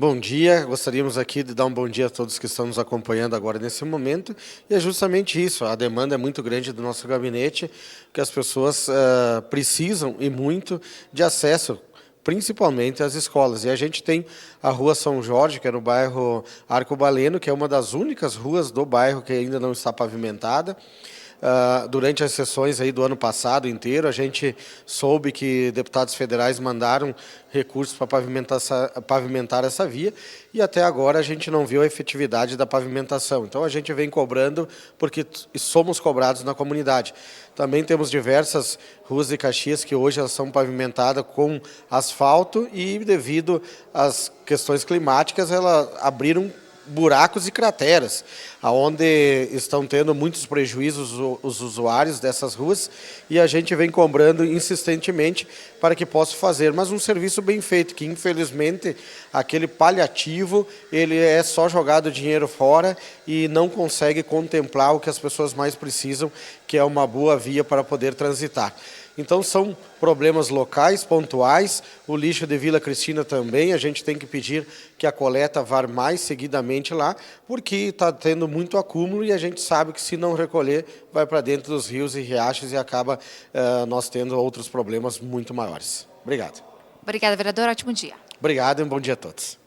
Bom dia, gostaríamos aqui de dar um bom dia a todos que estão nos acompanhando agora nesse momento, e é justamente isso, a demanda é muito grande do nosso gabinete, que as pessoas precisam e muito de acesso, principalmente às escolas. E a gente tem a Rua São Jorge, que é no bairro Arcobaleno, que é uma das únicas ruas do bairro que ainda não está pavimentada. Durante as sessões aí do ano passado inteiro, a gente soube que deputados federais mandaram recursos para pavimentar essa via, e até agora a gente não viu a efetividade da pavimentação. Então a gente vem cobrando porque somos cobrados na comunidade. Também temos diversas ruas de Caxias que hoje elas são pavimentadas com asfalto e, devido às questões climáticas, elas abriram buracos e crateras, aonde estão tendo muitos prejuízos os usuários dessas ruas, e a gente vem cobrando insistentemente para que possa fazer, mas um serviço bem feito, que infelizmente aquele paliativo, ele é só jogado dinheiro fora e não consegue contemplar o que as pessoas mais precisam, que é uma boa via para poder transitar. Então são problemas locais, pontuais, o lixo de Vila Cristina também, a gente tem que pedir que a coleta vá mais seguidamente lá, porque está tendo muito acúmulo e a gente sabe que se não recolher, vai para dentro dos rios e riachos e acaba nós tendo outros problemas muito maiores. Obrigado. Obrigada, vereador. Ótimo dia. Obrigado e um bom dia a todos.